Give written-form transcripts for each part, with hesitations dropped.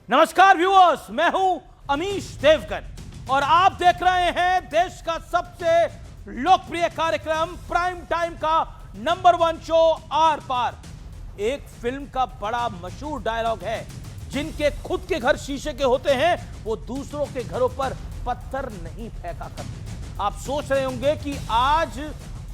नमस्कार व्यूअर्स, मैं हूं अमीश देवगन और आप देख रहे हैं देश का सबसे लोकप्रिय कार्यक्रम प्राइम टाइम का नंबर 1 शो आर पार। एक फिल्म का बड़ा मशहूर डायलॉग है, जिनके खुद के घर शीशे के होते हैं वो दूसरों के घरों पर पत्थर नहीं फेंका करते। आप सोच रहे होंगे कि आज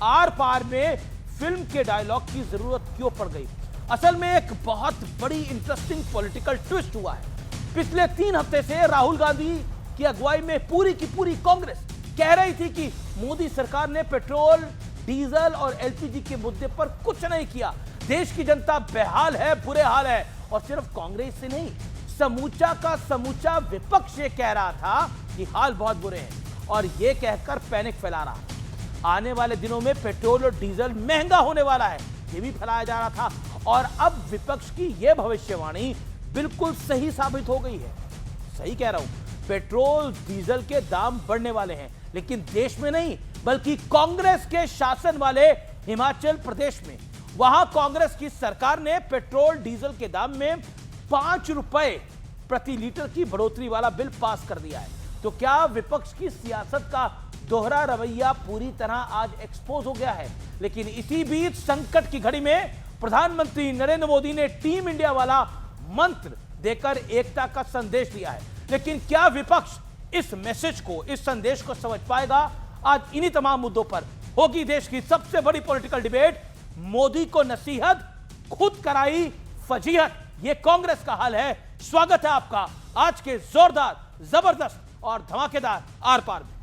आर पार में फिल्म के डायलॉग की जरूरत क्यों पड़ गई। असल में एक बहुत बड़ी इंटरेस्टिंग पॉलिटिकल ट्विस्ट हुआ है। पिछले 3 हफ्ते से राहुल गांधी की अगुवाई में पूरी की पूरी कांग्रेस कह रही थी कि मोदी सरकार ने पेट्रोल, डीजल और एलपीजी के मुद्दे पर कुछ नहीं किया। देश की जनता बेहाल है, बुरे हाल है। और सिर्फ कांग्रेस से नहीं, समूचा का समूचा विपक्ष ये कह रहा था कि हाल बहुत बुरे हैं और ये कहकर पैनिक फैला रहा। आने वाले दिनों में पेट्रोल और डीजल महंगा होने वाला है, ये भी फैलाया जा रहा था। और अब विपक्ष की यह भविष्यवाणी बिल्कुल सही साबित हो गई है। सही कह रहा हूं, पेट्रोल डीजल के दाम बढ़ने वाले हैं, लेकिन देश में नहीं बल्कि कांग्रेस के शासन वाले हिमाचल प्रदेश में। वहां कांग्रेस की सरकार ने पेट्रोल डीजल के दाम में 5 रुपए प्रति लीटर की बढ़ोतरी वाला बिल पास कर दिया है। तो क्या विपक्ष की सियासत का दोहरा रवैया पूरी तरह आज एक्सपोज हो गया है? लेकिन इसी बीच संकट की घड़ी में प्रधानमंत्री नरेंद्र मोदी ने टीम इंडिया वाला मंत्र देकर एकता का संदेश दिया है। लेकिन क्या विपक्ष इस मैसेज को, इस संदेश को समझ पाएगा? आज इन्हीं तमाम मुद्दों पर होगी देश की सबसे बड़ी पॉलिटिकल डिबेट। मोदी को नसीहत, खुद कराई फजीहत, यह कांग्रेस का हाल है। स्वागत है आपका आज के जोरदार, जबरदस्त और धमाकेदार आर पार में।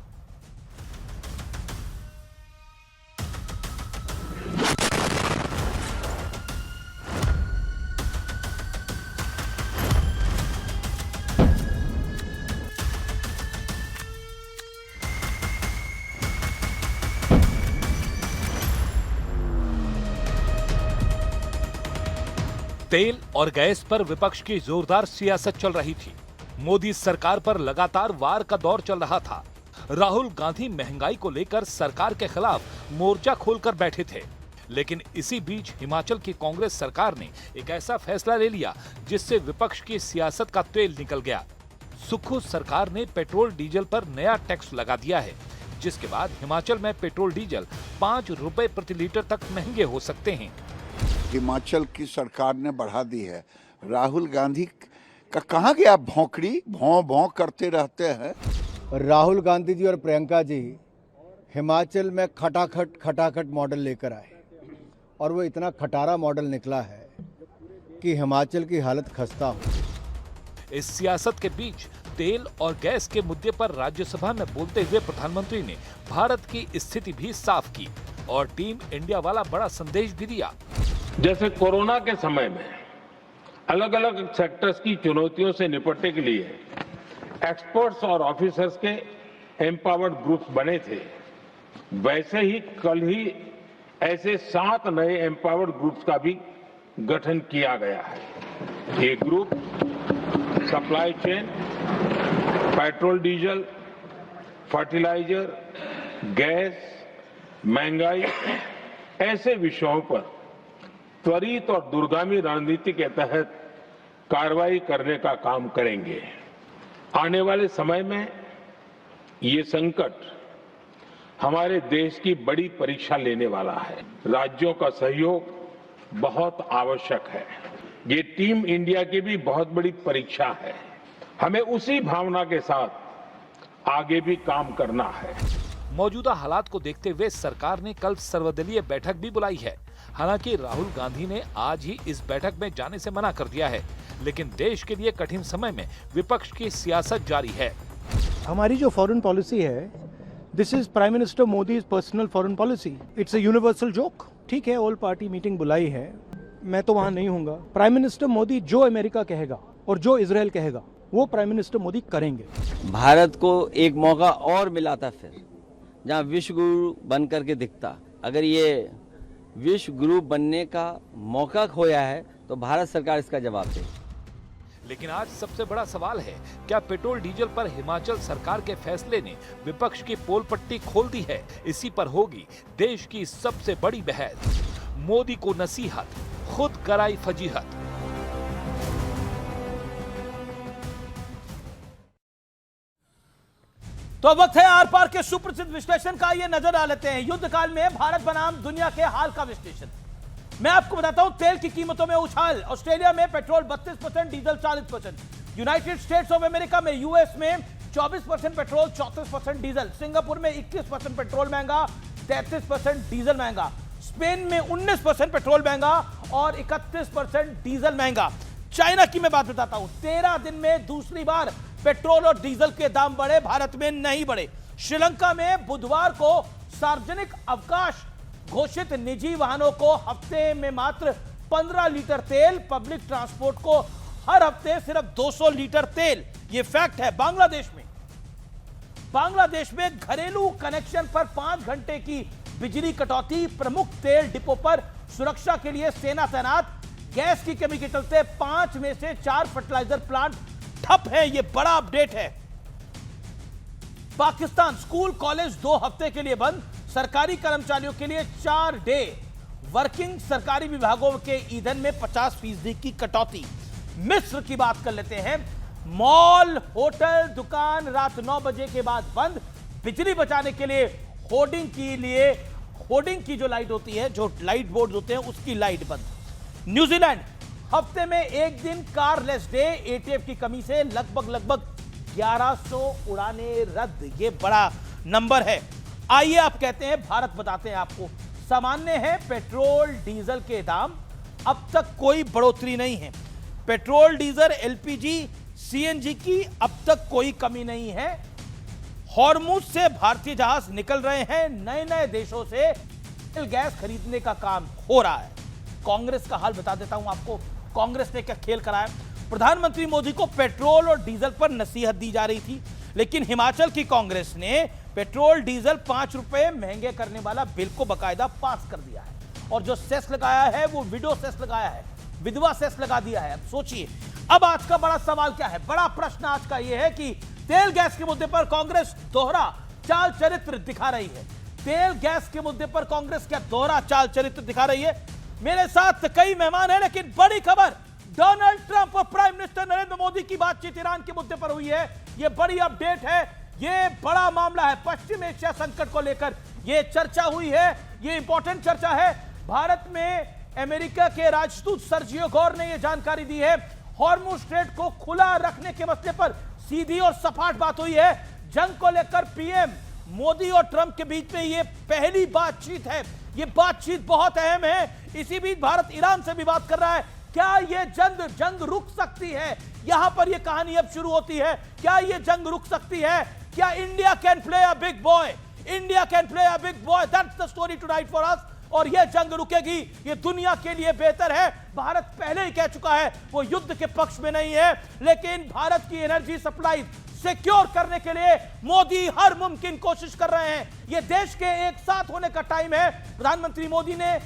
तेल और गैस पर विपक्ष की जोरदार सियासत चल रही थी। मोदी सरकार पर लगातार वार का दौर चल रहा था। राहुल गांधी महंगाई को लेकर सरकार के खिलाफ मोर्चा खोलकर बैठे थे। लेकिन इसी बीच हिमाचल की कांग्रेस सरकार ने एक ऐसा फैसला ले लिया जिससे विपक्ष की सियासत का तेल निकल गया। सुक्खू सरकार ने पेट्रोल डीजल पर नया टैक्स लगा दिया है, जिसके बाद हिमाचल में पेट्रोल डीजल 5 रुपए प्रति लीटर तक महंगे हो सकते हैं। हिमाचल की सरकार ने बढ़ा दी है। राहुल गांधी का कहाँ गया भौंकड़ी? भौं भौं करते रहते हैं। राहुल गांधी जी और प्रियंका जी हिमाचल में खटाखट मॉडल लेकर आए और वो इतना खटारा मॉडल निकला है कि हिमाचल की हालत खस्ता हो। इस सियासत के बीच तेल और गैस के मुद्दे पर राज्यसभा में बोलते हुए प्रधानमंत्री ने भारत की स्थिति भी साफ की और टीम इंडिया वाला बड़ा संदेश भी दिया। जैसे कोरोना के समय में अलग अलग सेक्टर्स की चुनौतियों से निपटने के लिए एक्सपर्ट्स और ऑफिसर्स के एम्पावर्ड ग्रुप्स बने थे, वैसे ही कल ही ऐसे 7 नए एम्पावर्ड ग्रुप्स का भी गठन किया गया है। ये group supply chain, petrol diesel, fertiliser, gas, महंगाई ऐसे विषयों पर त्वरित और दूरगामी रणनीति के तहत कार्रवाई करने का काम करेंगे। आने वाले समय में ये संकट हमारे देश की बड़ी परीक्षा लेने वाला है। राज्यों का सहयोग बहुत आवश्यक है। ये टीम इंडिया की भी बहुत बड़ी परीक्षा है। हमें उसी भावना के साथ आगे भी काम करना है। मौजूदा हालात को देखते हुए सरकार ने कल सर्वदलीय बैठक भी बुलाई है। हालांकि राहुल गांधी ने आज ही इस बैठक में जाने से मना कर दिया है, लेकिन देश के लिए कठिन समय में विपक्ष की सियासत जारी है। हमारी जो फॉरेन पॉलिसी है, this is prime minister Modi personal foreign policy. It's a universal joke. ठीक है, ऑल पार्टी मीटिंग बुलाई है, मैं तो वहां नहीं हूंगा। प्राइम मिनिस्टर मोदी जो अमेरिका कहेगा और जो इजराइल कहेगा वो प्राइम मिनिस्टर मोदी करेंगे। भारत को एक मौका और मिला था फिर, जहां विश्व गुरु बन करके दिखता। अगर ये विश्व गुरु बनने का मौका खोया है तो भारत सरकार इसका जवाब दे। लेकिन आज सबसे बड़ा सवाल है, क्या पेट्रोल डीजल पर हिमाचल सरकार के फैसले ने विपक्ष की पोल पट्टी खोल दी है? इसी पर होगी देश की सबसे बड़ी बहस। मोदी को नसीहत, खुद कराई फजीहत। तो अब वक्त है आर पार के सुप्रसिद्ध विश्लेषण का। ये नजर डाल लेते हैं युद्ध काल में भारत बनाम दुनिया के हाल का विश्लेषण। मैं आपको बताता हूं तेल की कीमतों में उछाल। ऑस्ट्रेलिया में petrol 32%, diesel 40%। United states of America में यूएस में 24% पेट्रोल, 34% डीजल। सिंगापुर में 21% पेट्रोल महंगा, 33% डीजल महंगा। स्पेन में 19% पेट्रोल महंगा और 31% डीजल महंगा। चाइना की मैं बात बताता हूं, 13 दिन में दूसरी बार पेट्रोल और डीजल के दाम बढ़े, भारत में नहीं बढ़े। श्रीलंका में बुधवार को सार्वजनिक अवकाश घोषित, निजी वाहनों को हफ्ते में मात्र 15 लीटर तेल, पब्लिक ट्रांसपोर्ट को हर हफ्ते सिर्फ 200 लीटर तेल। यह फैक्ट है। बांग्लादेश में घरेलू कनेक्शन पर 5 घंटे की बिजली कटौती, प्रमुख तेल डिपो पर सुरक्षा के लिए सेना तैनात। गैस की कमी के चलते 5 में से 4 फर्टिलाइजर प्लांट ठप है। यह बड़ा अपडेट है। पाकिस्तान स्कूल कॉलेज 2 हफ्ते के लिए बंद, सरकारी कर्मचारियों के लिए 4 डे वर्किंग। सरकारी विभागों के ईंधन में 50% की कटौती। मिस्र की बात कर लेते हैं। मॉल, होटल, दुकान रात 9 बजे के बाद बंद। बिजली बचाने के लिए होर्डिंग की जो लाइट होती है, जो लाइट बोर्ड होते हैं, उसकी लाइट बंद। न्यूजीलैंड हफ्ते में 1 दिन कारलेस डे, एटीएफ की कमी से लगभग 1100 उड़ानें रद्द। ये बड़ा नंबर है। आइए आप कहते हैं भारत बताते हैं आपको। सामान्य है पेट्रोल डीजल के दाम, अब तक कोई बढ़ोतरी नहीं है। पेट्रोल, डीजल, एलपीजी, सीएनजी की अब तक कोई कमी नहीं है। हॉर्मुज से भारतीय जहाज निकल रहे हैं। नए देशों से गैस खरीदने का काम हो रहा है। कांग्रेस का हाल बता देता हूं आपको। कांग्रेस ने क्या खेल कराया। प्रधानमंत्री मोदी को पेट्रोल और डीजल पर नसीहत दी जा रही थी, लेकिन हिमाचल की कांग्रेस ने पेट्रोल डीजल 5 रुपए महंगे करने वाला बिल को बकायदा पास कर दिया है। और जो सेस लगाया है वो विडो सेस लगाया है, विधवा सेस लगा दिया है। अब सोचिए, अब आज का बड़ा सवाल क्या है। बड़ा प्रश्न आज का यह है कि तेल गैस के मुद्दे पर कांग्रेस दोहरा चाल चरित्र दिखा रही है। तेल गैस के मुद्दे पर कांग्रेस क्या दोहरा चाल चरित्र दिखा रही है। मेरे साथ कई मेहमान हैं, लेकिन बड़ी खबर, डोनाल्ड ट्रंप और प्राइम मिनिस्टर नरेंद्र मोदी की बातचीत ईरान के मुद्दे पर हुई है। यह बड़ी अपडेट है। यह बड़ा मामला है। पश्चिम एशिया संकट को लेकर यह चर्चा हुई है। यह इंपॉर्टेंट चर्चा है। भारत में अमेरिका के राजदूत सर्जियो गौर ने यह जानकारी दी है। हॉर्मुज स्ट्रेट को खुला रखने के मसले पर सीधी और सपाट बात हुई है। जंग को लेकर पीएम मोदी और ट्रंप के बीच में यह पहली बातचीत है। यह बातचीत बहुत अहम है। इसी बीच भारत ईरान से भी बात कर रहा है। क्या यह जंग रुक सकती है? यहां पर यह कहानी अब शुरू होती है। क्या यह जंग रुक सकती है? क्या India can play a big boy? India can play a big boy, that's the story tonight for us. और यह जंग रुकेगी, यह दुनिया के लिए बेहतर है। भारत पहले ही कह चुका है वो युद्ध के पक्ष में नहीं है, लेकिन भारत की एनर्जी सप्लाई सिक्योर करने के लिए मोदी हर मुमकिन कोशिश कर रहे हैं। यह देश के एक साथ होने का टाइम है। प्रधानमंत्री मोदी ने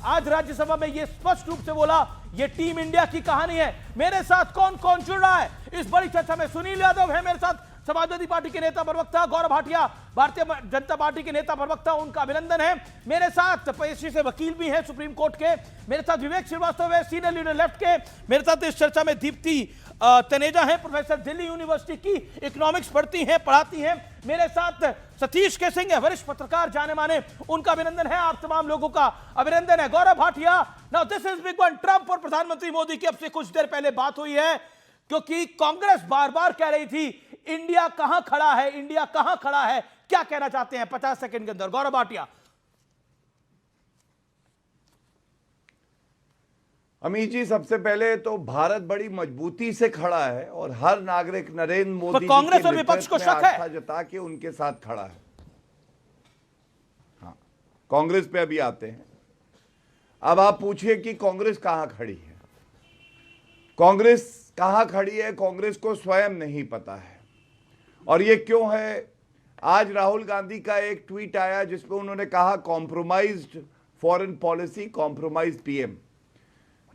आज राज्यसभा में यह स्पष्ट रूप से बोला, यह टीम इंडिया की कहानी है। मेरे साथ कौन कौन जुड़ रहा है इस बड़ी चर्चा में? सुनील यादव है मेरे साथ, समाजवादी पार्टी के नेता प्रवक्ता। गौरव भाटिया भारतीय जनता पार्टी के नेता प्रवक्ता, उनका अभिनंदन है। मेरे साथ पेशे से वकील भी हैं सुप्रीम कोर्ट के। मेरे साथ विवेक श्रीवास्तव है, सीनियर लीडर लेफ्ट के। मेरे साथ इस चर्चा में दीप्ति तनेजा है, प्रोफेसर दिल्ली यूनिवर्सिटी की, इकोनॉमिक्स पढ़ाती हैं। मेरे साथ सतीश के सिंह है, वरिष्ठ पत्रकार जाने माने, उनका अभिनंदन है। आप तमाम लोगों का अभिनंदन है। Gaurav Bhatia, now this is big one. Trump और प्रधानमंत्री मोदी की अब से कुछ देर पहले बात हुई है, क्योंकि कांग्रेस बार बार कह रही थी इंडिया कहां खड़ा है, इंडिया कहां खड़ा है। क्या कहना चाहते हैं 50 सेकंड के अंदर? गौरव भाटिया। अमित जी, सबसे पहले तो भारत बड़ी मजबूती से खड़ा है और हर नागरिक नरेंद्र मोदी कांग्रेस और विपक्ष को शक है, आस्था जता के उनके साथ खड़ा है। हाँ, कांग्रेस पे अभी आते हैं। अब आप पूछिए कि कांग्रेस कहां खड़ी है। कांग्रेस कहां खड़ी है, कांग्रेस को स्वयं नहीं पता है। और ये क्यों है? आज राहुल गांधी का एक ट्वीट आया जिसमें उन्होंने कहा, compromised foreign policy, compromise PM.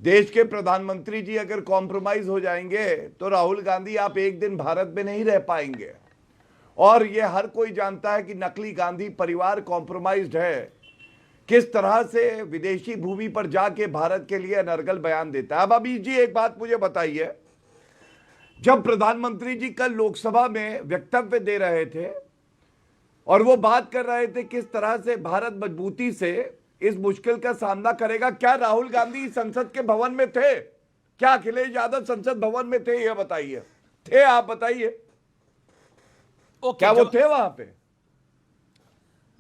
देश के प्रधानमंत्री जी अगर कॉम्प्रोमाइज हो जाएंगे तो राहुल गांधी आप एक दिन भारत में नहीं रह पाएंगे। और ये हर कोई जानता है कि नकली गांधी परिवार कॉम्प्रोमाइज्ड है। किस तरह से विदेशी भूमि पर जाके भारत के लिए अनर्गल बयान देता है। अब अभी जी एक बात मुझे बताइए, जब प्रधानमंत्री जी कल लोकसभा में वक्तव्य दे रहे थे और वो बात कर रहे थे किस तरह से भारत मजबूती से इस मुश्किल का सामना करेगा। क्या राहुल गांधी संसद के भवन में थे? क्या अखिलेश यादव संसद भवन में थे? ये बताइए, थे? आप बताइए, क्या वो थे वहां पे?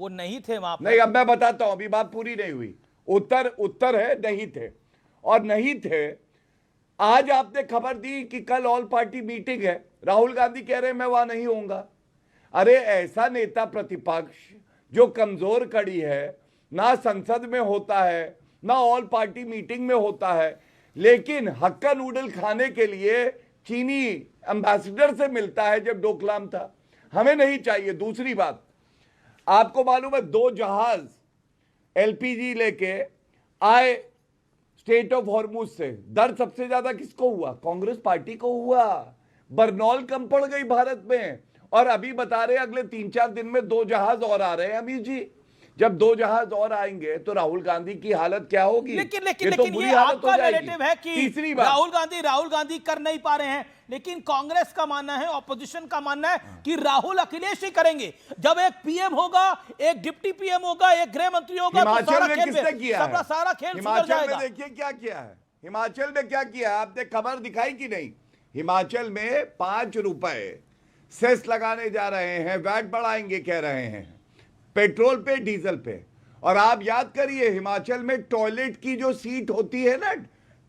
वो नहीं थे वहां पे। नहीं, अब मैं बताता हूं, अभी बात पूरी नहीं हुई। उत्तर है नहीं थे। और नहीं थे, आज आपने खबर दी कि कल ऑल पार्टी मीटिंग है, राहुल गांधी कह रहे हैं मैं वहां नहीं होऊंगा। अरे ऐसा नेता प्रतिपक्ष जो कमजोर कड़ी है, ना संसद में होता है ना ऑल पार्टी मीटिंग में होता है, लेकिन हक्का नूडल खाने के लिए चीनी एम्बेसडर से मिलता है जब डोकलाम था। हमें नहीं चाहिए। दूसरी बात, आपको मालूम है 2 जहाज एलपीजी लेके आए स्टेट ऑफ हॉर्मुज से। दर्द सबसे ज्यादा किसको हुआ? कांग्रेस पार्टी को हुआ। बरनौल कम पड़ गई भारत में। और अभी बता रहे अगले 3-4 दिन में 2 जहाज और आ रहे हैं अमीर जी। जब 2 जहाज और आएंगे तो राहुल गांधी की हालत क्या होगी? लेकिन ये आपका नैरेटिव है कि तीसरी बात, राहुल गांधी कर नहीं पा रहे हैं, लेकिन कांग्रेस का मानना है, ऑपोजिशन का मानना है कि राहुल अखिलेश ही करेंगे। जब एक पीएम होगा, एक डिप्टी पीएम होगा, एक गृह मंत्री होगा, हिमाचल में किसने किया है? सारा खेल हिमाचल में देखिए क्या किया है। हिमाचल में क्या किया है आपने खबर दिखाई कि नहीं? हिमाचल में 5 रुपए सेस लगाने जा रहे हैं, वैट बढ़ाएंगे कह रहे हैं पेट्रोल पे, डीजल पे। और आप याद करिए हिमाचल में टॉयलेट की जो सीट होती है ना,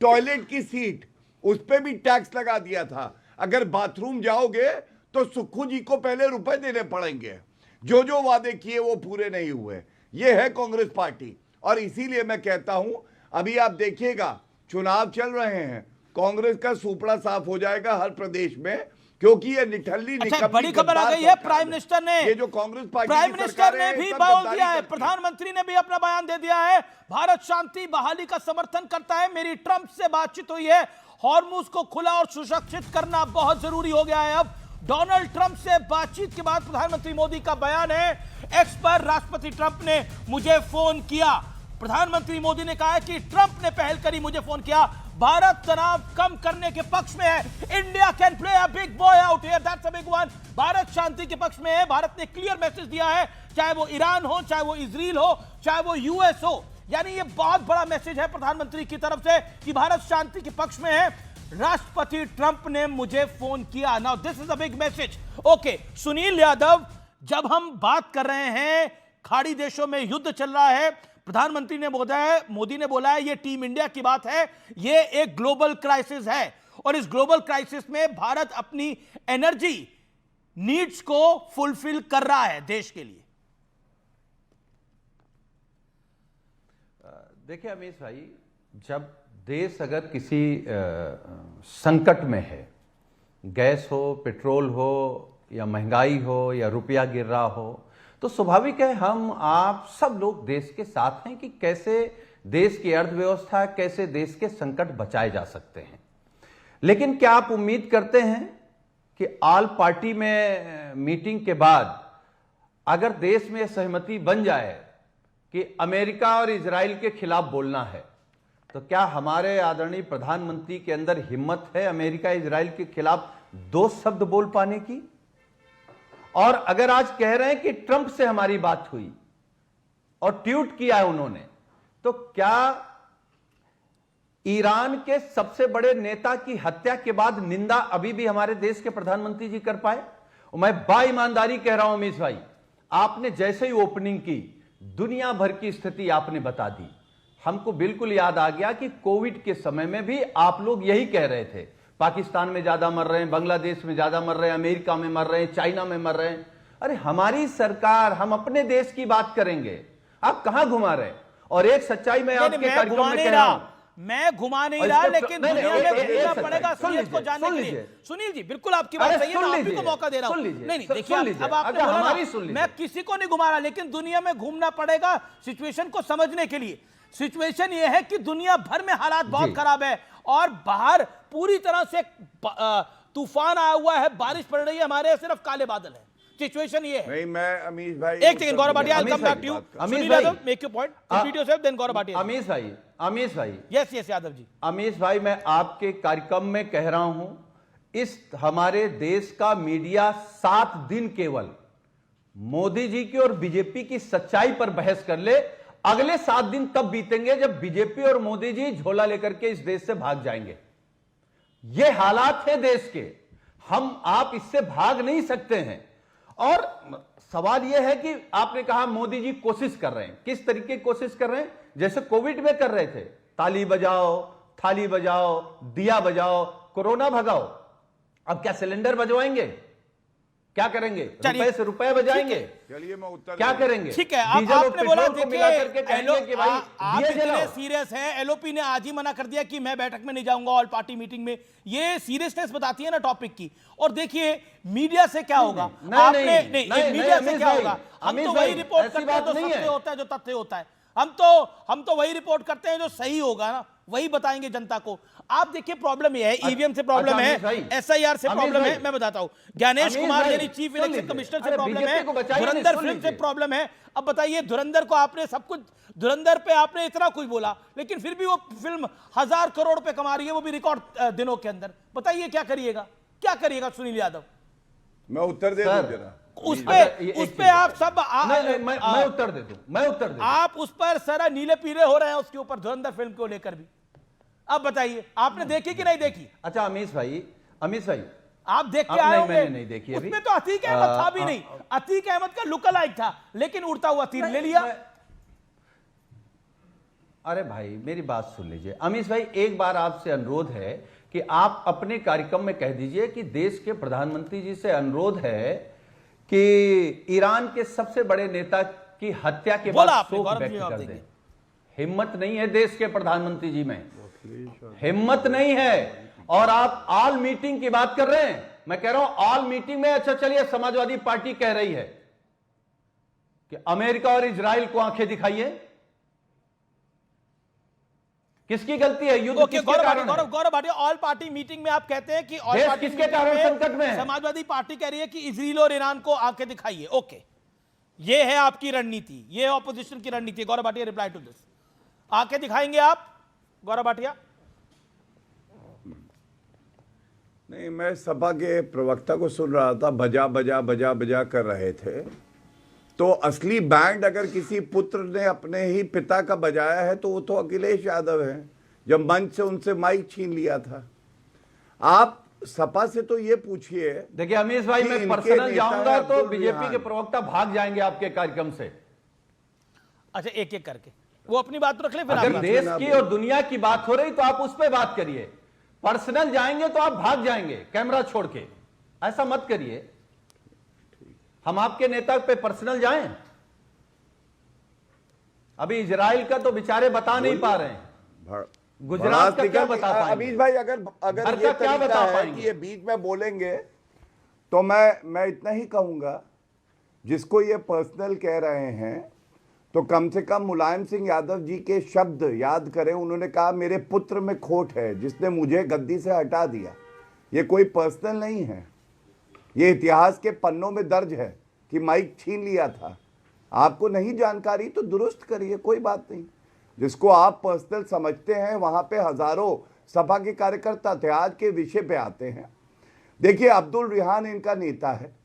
टॉयलेट की सीट, उस पे भी टैक्स लगा दिया था। अगर बाथरूम जाओगे तो सुक्खू जी को पहले रुपए देने पड़ेंगे। जो जो वादे किए वो पूरे नहीं हुए। ये है कांग्रेस पार्टी। और इसीलिए मैं कहता हूं, अभी आप देखिएगा चुनाव चल रहे हैं, कांग्रेस का सुपड़ा साफ हो जाएगा हर प्रदेश में, क्योंकि ये निठल्ली बड़ी खबर आ गई है। प्राइम मिनिस्टर ने, ये जो कांग्रेस पार्टी प्राइम मिनिस्टर ने भी बोल दिया है, प्रधानमंत्री ने भी अपना बयान दे दिया है, भारत शांति बहाली का समर्थन करता है। मेरी ट्रंप से बातचीत हुई है, हॉर्मुज को खुला और सुरक्षित करना बहुत जरूरी हो गया है। अब डोनाल्ड ट्रंप से बातचीत के बाद प्रधानमंत्री मोदी का बयान है, एक्स पर राष्ट्रपति ट्रंप ने मुझे फोन किया। प्रधानमंत्री मोदी ने कहा है कि ट्रंप ने पहल करी, मुझे फोन किया। भारत तनाव कम करने के पक्ष में है। India can play a big boy out here, that's a big one. Bharat शांति के पक्ष में है। भारत ने क्लियर मैसेज दिया है, चाहे वो ईरान हो, चाहे वो इजराइल हो, चाहे वो यूएस हो। यानी ये बहुत बड़ा मैसेज है प्रधानमंत्री की तरफ से कि भारत शांति के पक्ष में है। राष्ट्रपति ट्रंप ने मुझे फोन किया। Now this is a big message. Okay Sunil Yadav, जब हम बात कर रहे हैं खाड़ी देशों में युद्ध चल रहा है, प्रधानमंत्री ने मोदी ने बोला है ये टीम इंडिया की बात है, ये एक ग्लोबल क्राइसिस है और इस ग्लोबल क्राइसिस में भारत अपनी एनर्जी नीड्स को फुलफिल कर रहा है देश के लिए। देखिए अमीश भाई, जब देश अगर किसी संकट में है, गैस हो, पेट्रोल हो या महंगाई हो या रुपया गिर रहा हो, तो स्वाभाविक है हम आप सब लोग देश के साथ हैं कि कैसे देश की अर्थव्यवस्था, कैसे देश के संकट बचाए जा सकते हैं। लेकिन क्या आप उम्मीद करते हैं कि ऑल पार्टी में मीटिंग के बाद अगर देश में सहमति बन जाए कि अमेरिका और इजराइल के खिलाफ बोलना है, तो क्या हमारे आदरणीय प्रधानमंत्री के अंदर हिम्मत है अमेरिका इजराइल के खिलाफ 2 शब्द बोल पाने की? और अगर आज कह रहे हैं कि ट्रंप से हमारी बात हुई और ट्वीट किया है उन्होंने, तो क्या ईरान के सबसे बड़े नेता की हत्या के बाद निंदा अभी भी हमारे देश के प्रधानमंत्री जी कर पाए? और मैं बाईमानदारी कह रहा हूं अमीश भाई, आपने जैसे ही ओपनिंग की दुनिया भर की स्थिति आपने बता दी। हमको बिल्कुल याद आ गया कि कोविड के समय में भी आप लोग यही कह रहे थे, पाकिस्तान में ज्यादा मर रहे हैं, बांग्लादेश में ज्यादा मर रहे हैं, अमेरिका में मर रहे हैं, चाइना में मर रहे हैं। अरे हमारी सरकार, हम अपने देश की बात करेंगे, आप कहां घुमा रहे हैं? और एक सच्चाई में आपके कार्यक्रम में कह रहा हूं, मैं घुमा नहीं रहा, लेकिन दुनिया में घूमना पड़ेगा असलियत को जानने के लिए। सुनील जी बिल्कुल आपकी बात सही है, मैं आप ही को मौका दे रहा हूं। नहीं देखिए, अब आपने बोला मैं किसी को नहीं घुमा रहा, लेकिन दुनिया में घूमना पड़ेगा सिचुएशन को समझने के लिए। सिचुएशन ये है कि दुनिया भर में हालात बहुत खराब है और बाहर पूरी तरह से तूफान आया हुआ है, बारिश पड़ रही है, हमारे सिर्फ काले बादल है। सिचुएशन ये है। नहीं, मैं अमीश भाई, एक second Gaurav Bhatia, I will come back to you. Sunil Yadav, make your point, repeat yourself, then Gaurav Bhatia. Amish भाई, यस यादव जी। अमीश भाई, मैं आपके कार्यक्रम में कह रहा हूं, इस हमारे देश का मीडिया 7 दिन केवल मोदी जी की और बीजेपी की सच्चाई पर बहस कर ले, अगले 7 दिन तब बीतेंगे जब बीजेपी और मोदी जी झोला लेकर के इस देश से भाग जाएंगे। ये हालात है देश के, हम आप इससे भाग नहीं सकते हैं। और सवाल यह है कि आपने कहा मोदी जी कोशिश कर रहे हैं, किस तरीके की कोशिश कर रहे हैं? जैसे कोविड में कर रहे थे, ताली बजाओ, थाली बजाओ, दिया बजाओ, कोरोना भगाओ। अब क्या सिलेंडर बजवाएंगे? क्या करेंगे? रुपए से रुपए बजाएंगे? चलिए मैं उत्तर क्या करेंगे? ठीक है, डीजल और आपने बोला पेट्रोल को मिला करके कहेंगे कि भाई आप दिए इतने जलाओ। सीरियस हैं, एलओपी ने आज ही मना कर दिया कि मैं बैठक में नहीं जाऊंगा, ऑल पार्टी मीटिंग में। ये सीरियसनेस बताती है ना टॉपिक की। और देखिए मीडिया से क्या होगा, आपने नहीं मीडिया से क्या होगा, हम तो वही रिपोर्ट करते हैं जो सत्य होता है, जो तथ्य होता है। हम तो वही रिपोर्ट करते हैं जो सही होगा ना, वही बताएंगे जनता को। आप देखिए प्रॉब्लम यह है, ईवीएम से प्रॉब्लम है, एसआईआर से प्रॉब्लम है, मैं बताता हूं, ज्ञानेश कुमार यानी चीफ इलेक्शन कमिश्नर से प्रॉब्लम है, धुरंधर फिल्म से प्रॉब्लम है। अब बताइए, धुरंधर को आपने सब कुछ, धुरंधर पे आपने इतना कुछ बोला, लेकिन फिर भी वो फिल्म 1000 करोड़ रुपए कमा रही है, वो भी रिकॉर्ड दिनों के अंदर। बताइए क्या करिएगा, क्या करिएगा सुनील यादव? मैं उत्तर दे दूं जरा उस पे आप सब मैं उत्तर दे दूं। आप उस पर सारा नीले पीले हो रहे हैं उसके ऊपर, धुरंधर फिल्म को लेकर भी। अब बताइए आपने देखी कि नहीं देखी? अच्छा अमीश भाई आप देख के आए होंगे। मैंने नहीं देखी अभी। उसमें तो अतीक अहमद था भी नहीं, अतीक अहमद का लुक अलाइक था, लेकिन उड़ता हुआ तीर ले लिया। अरे भाई मेरी बात सुन लीजिए अमीश भाई, एक बार आपसे अनुरोध है कि आप अपने कार्यक्रम में कह दीजिए कि देश के प्रधानमंत्री जी से अनुरोध है कि ईरान के सबसे बड़े नेता की हत्या के बाद शोक व्यक्त कर दें। हिम्मत नहीं है देश के प्रधानमंत्री जी में, हिम्मत नहीं है। और आप ऑल मीटिंग की बात कर रहे हैं, मैं कह रहा हूं ऑल मीटिंग में। अच्छा चलिए, समाजवादी पार्टी कह रही है कि अमेरिका और इजराइल को आंखें दिखाइए। किसकी गलती है? युद्ध किसके कारण है? Gaurav Bhatia, all party meeting में आप कहते हैं कि ऑल देश पार्टी किसके कारण संकट में है? समाजवादी पार्टी कह रही है कि इजराइल और ईरान को आंखें दिखाइए। ओके, ये है आपकी रणनीति, ये ऑपोजिशन की रणनीति। Gaurav Bhatia, reply to this. आंखें दिखाएंगे आप गौरव भाटिया? नहीं, मैं सपा के प्रवक्ता को सुन रहा था, बजा बजा बजा बजा कर रहे थे। तो असली बैंड अगर किसी पुत्र ने अपने ही पिता का बजाया है तो वो तो अखिलेश यादव है, जब मंच से उनसे माइक छीन लिया था। आप सपा से तो ये पूछिए। देखिए अमीश भाई, मैं पर्सनल जाऊंगा तो बीजेपी के प्रवक्ता भाग जाएंगे आपके कार्यक्रम से। अच्छा, एक एक करके वो अपनी बात रख ले, फिर अगर देश की और दुनिया की बात हो रही तो आप उस पर बात करिए। पर्सनल जाएंगे तो आप भाग जाएंगे कैमरा छोड़ के, ऐसा मत करिए। हम आपके नेता पे पर्सनल जाएं? अभी इजराइल का तो बेचारे बता नहीं पा रहे हैं, गुजरात का क्या बता पाएंगे? अमीश भाई, अगर ये क्या बता पाएंगे कि ये बीच में बोलेंगे तो मैं इतना ही कहूंगा, जिसको ये पर्सनल कह रहे हैं तो कम से कम मुलायम सिंह यादव जी के शब्द याद करें। उन्होंने कहा मेरे पुत्र में खोट है जिसने मुझे गद्दी से हटा दिया। ये कोई पर्सनल नहीं है, ये इतिहास के पन्नों में दर्ज है कि माइक छीन लिया था। आपको नहीं जानकारी तो दुरुस्त करिए, कोई बात नहीं। जिसको आप पर्सनल समझते हैं वहां पे हजारों सपा के कार्यकर्ता थे, आज के विषय पे आते हैं। देखिए, अब्दुल रिहान इनका नेता है,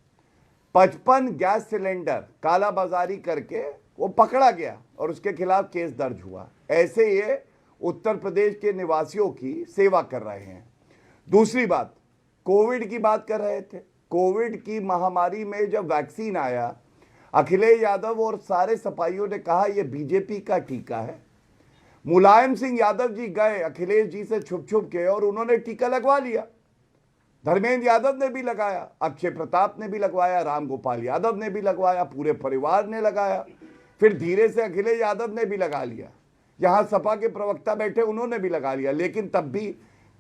55 गैस सिलेंडर कालाबाजारी करके वो पकड़ा गया और उसके खिलाफ केस दर्ज हुआ। ऐसे ये उत्तर प्रदेश के निवासियों की सेवा कर रहे हैं। दूसरी बात, कोविड की बात कर रहे थे। कोविड की महामारी में जब वैक्सीन आया, अखिलेश यादव और सारे सपाइयों ने कहा यह बीजेपी का टीका है। मुलायम सिंह यादव जी गए अखिलेश जी से छुप छुप के और उन्होंने टीका लगवा लिया। धर्मेंद्र यादव ने भी लगाया, अक्षय प्रताप ने भी लगवाया, रामगोपाल यादव ने भी लगवाया, पूरे परिवार ने लगाया। फिर धीरे से अखिलेश यादव ने भी लगा लिया, यहां सपा के प्रवक्ता बैठे उन्होंने भी लगा लिया। लेकिन तब भी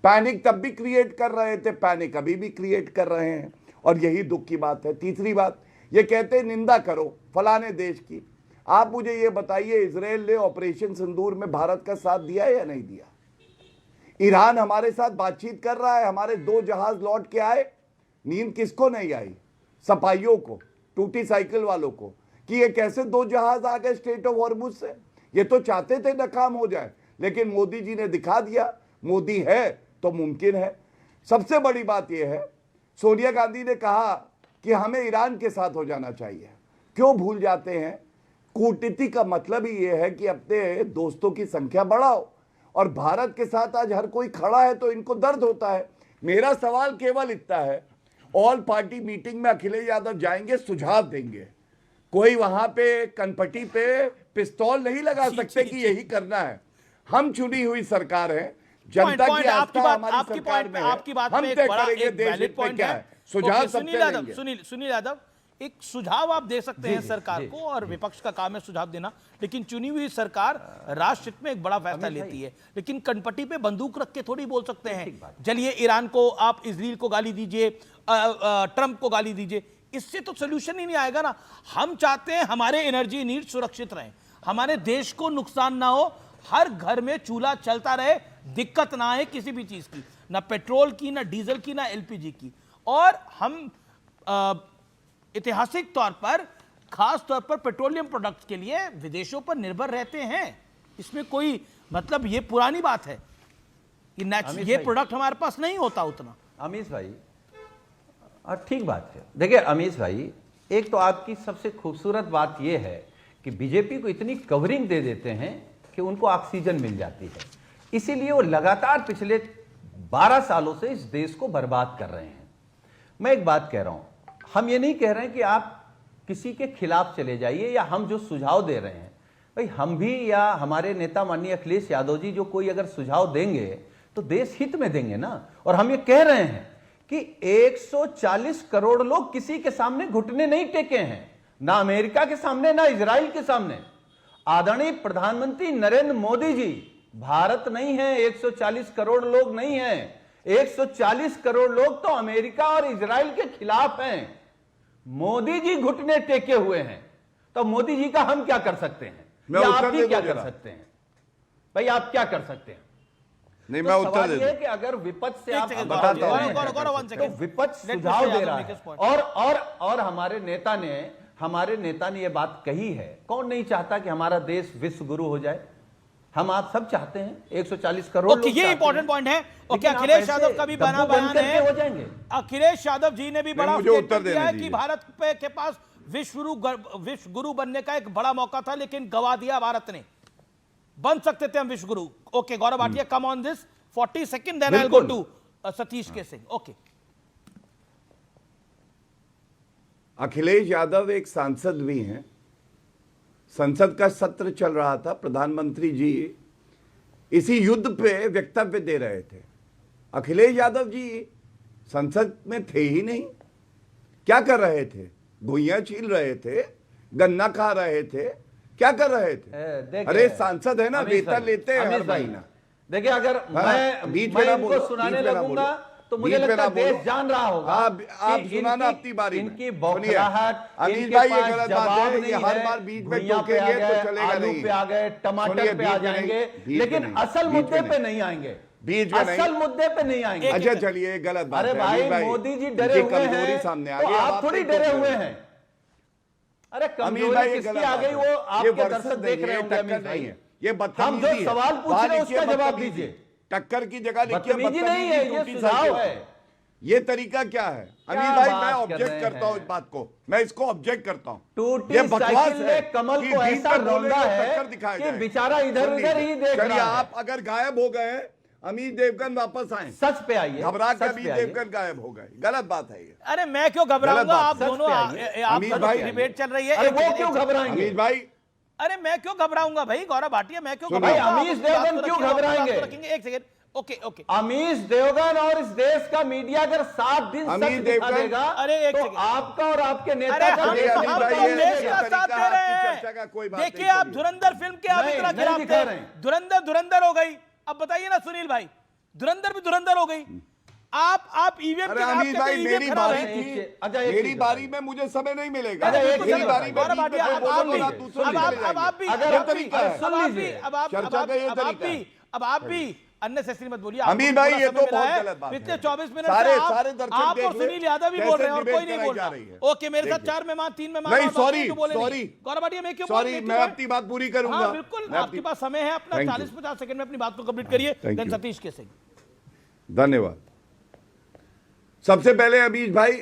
पैनिक तब भी क्रिएट कर रहे थे, पैनिक अभी भी क्रिएट कर रहे हैं, और यही दुख की बात है। तीसरी बात, ये कहते हैं निंदा करो फलाने देश की। आप मुझे ये बताइए, इजराइल ने ऑपरेशन सिंदूर में भारत का साथ दिया है या नहीं दिया? ईरान हमारे साथ बातचीत कर रहा है, हमारे 2 जहाज लौट के आए। नींद किसको नहीं आई? सपाइयों को, टूटी साइकिल वालों को, कि ये कैसे 2 जहाज आ गए स्ट्रेट ऑफ हॉर्मुज से। ये तो चाहते थे नाकाम हो जाए, लेकिन मोदी जी ने दिखा दिया, मोदी है तो मुमकिन है। सबसे बड़ी बात यह है, सोनिया गांधी ने कहा कि हमें ईरान के साथ हो जाना चाहिए। क्यों भूल जाते हैं? कूटनीति का मतलब ही यह है कि अपने दोस्तों की संख्या बढ़ाओ, और भारत के साथ आज हर कोई खड़ा है तो इनको दर्द होता है। मेरा सवाल केवल इतना है, ऑल पार्टी मीटिंग में अखिलेश यादव जाएंगे, सुझाव देंगे, कोई वहां पे कनपटी पे पिस्तौल नहीं लगा सकते कि यही करना है। हम चुनी हुई सरकार है, जनता की आस्था हमारी सरकार में है, हम तय करेंगे देश हित में क्या है। सुझाव सबसे लेंगे। सुनील यादव, एक सुझाव आप दे सकते हैं सरकार को, और विपक्ष का काम है सुझाव देना, लेकिन चुनी हुई सरकार राष्ट्र हित में एक बड़ा फैसला लेती है, लेकिन कनपटी पे बंदूक रख के थोड़ी बोल सकते हैं चलिए ईरान को, आप इजराइल को गाली दीजिए, ट्रंप को गाली दीजिए, इससे तो सोल्यूशन ही नहीं आएगा ना। हम चाहते हैं हमारे एनर्जी नीड सुरक्षित रहें, हमारे देश को नुकसान ना हो, हर घर में चूल्हा चलता रहे, दिक्कत ना आए किसी भी चीज की, ना पेट्रोल की, ना डीजल की, ना एलपीजी की। और हम ऐतिहासिक तौर पर, खास तौर पर पेट्रोलियम प्रोडक्ट्स के लिए विदेशों पर निर्भर रहते हैं। इसमें कोई मतलब, ये पुरानी बात है कि ये प्रोडक्ट हमारे पास नहीं होता उतना। अमीश भाई, ठीक बात है। देखिए अमीश भाई, एक तो आपकी सबसे खूबसूरत बात यह है कि बीजेपी को इतनी कवरिंग दे देते हैं कि उनको ऑक्सीजन मिल जाती है, इसीलिए वो लगातार पिछले 12 सालों से इस देश को बर्बाद कर रहे हैं। मैं एक बात कह रहा हूं, हम ये नहीं कह रहे हैं कि आप किसी के खिलाफ चले जाइए, या हम जो सुझाव दे रहे हैं, भाई हम भी या हमारे नेता माननीय अखिलेश यादव जी जो कोई अगर सुझाव देंगे तो देश हित में देंगे ना। और हम ये कह रहे हैं कि 140 करोड़ लोग किसी के सामने घुटने नहीं टेके हैं, ना अमेरिका के सामने, ना इजराइल के सामने। आदरणीय प्रधानमंत्री नरेंद्र मोदी जी भारत नहीं है, 140 करोड़ लोग नहीं हैं, 140 करोड़ लोग तो अमेरिका और इजराइल के खिलाफ हैं। मोदी जी घुटने टेके हुए हैं, तो मोदी जी का हम क्या कर सकते हैं, या आप ही क्या कर सकते हैं? भाई आप क्या कर सकते हैं? नहीं, तो मैं उत्तर दे दूं। कि अगर विपक्ष से आप बताता हूं, तो विपक्ष सुझाव दे रहा है, और हमारे नेता ने यह बात कही है, कौन नहीं चाहता कि हमारा देश विश्व गुरु हो जाए? हम आप सब चाहते हैं, 140 करोड़ लोग ये इंपॉर्टेंट पॉइंट है। ओके, अखिलेश यादव का भी बयान है, हो जाएंगे। अखिलेश यादव जी ने भी बड़ा उत्तर दिया है कि भारत के पास विश्व गुरु बनने का एक बड़ा मौका था, लेकिन गवा दिया भारत ने। बन सकते थे हम विश्व गुरु। Okay Gaurav Bhatia, come on this 40 second, then I will go to Satish K Singh. Okay, Akhilesh Yadav एक सांसद भी हैं, संसद का सत्र चल रहा था, प्रधानमंत्री जी इसी युद्ध पे वक्तव्य दे रहे थे। अखिलेश यादव जी संसद में थे ही नहीं, क्या कर रहे थे? घुइयां छील रहे थे, गन्ना खा रहे थे, क्या कर रहे थे? अरे सांसद है ना, वेतन लेते हैं हर महीना। देखिए अगर मैं इनको सुनाने लगूंगा तो मुझे लगता है देश जान रहा होगा। आप सुनाना अपनी बारी में। इनकी बौखलाहट, अमीश भाई ये गलत बात है, ये हर बार बीच में टोकेंगे तो चलेगा नहीं। आलू पे आ गए, टमाटर पे आ जाएंगे, लेकिन असल मुद्दे पे नहीं आएंगे, बीच में असल मुद्दे पे नहीं आएंगे। अच्छा चलिए, गलत बात है। अरे भाई मोदी जी डरे हुए हैं, सामने आ तो गई, आप थोड़ी डरे हुए हैं। अरे कमजोरी किसकी आ गई वो आपके दर्शक देख रहे होंगे। अमीश भाई ये हम जो सवाल पूछ रहे हैं उसका जवाब दीजिए। टक्कर की जगह लिखिए बदतमीजी नहीं है, ये सुझाव है। ये तरीका क्या है? अमीश भाई मैं ऑब्जेक्ट करता हूं इस बात को, मैं इसको ऑब्जेक्ट करता हूं। ये बकवास है। कमल को ऐसा रौंदा है कि बेचारा इधर उधर ही देख रहा है। आप अगर गायब हो गए, अमीश देवगन वापस आए, सच पे आइए, घबरा के अमीश देवगन गायब हो गए, गलत बात है ये। अरे मैं क्यों घबराऊंगा? आप दोनों, अमीश भाई डिबेट चल रही है, वो क्यों घबराएंगे? अमीश भाई, अरे मैं क्यों घबराऊंगा भाई? गौरव भाटिया, मैं क्यों घबराऊंगा? अमीश देवगन क्यों घबराएंगे? एक second, okay okay. Amish Devgan और इस देश का मीडिया अगर 7 दिन सच दिखा देगा, अरे एक तो सेकंड, आपका और आपके नेता अरे का हम देश का साथ दे रहे हैं। देखिए आप धुरंधर फिल्म के आप इतना खिलाफ थे, धुरंधर हो गई। अब बताइए ना सुनील भाई, धुरंधर भी धुरंधर हो गई। आप ईवीएम के अमीश भाई मेरी बारी थी, मेरी बारी में मुझे समय नहीं मिलेगा। मेरी बारी में अब आप भी अननेसेसरी मत बोलिए। अमीर भाई ये तो बहुत गलत बात है। पिछले 24 मिनट सारे दर्शक आप और सुनील यादव भी बोल रहे हैं और कोई नहीं बोल रहा। ओके, मेरे साथ 4 मेहमान, 3 मेहमान। नहीं सॉरी, गौरव भाटिया मैं क्यों सॉरी, मैं अपनी बात पूरी करूंगा। बिल्कुल, आपके पास समय है अपना, 40-50 सेकंड में अपनी बात को कंप्लीट करिए। देन सतीश के सिंह। धन्यवाद। सबसे पहले अमीश भाई,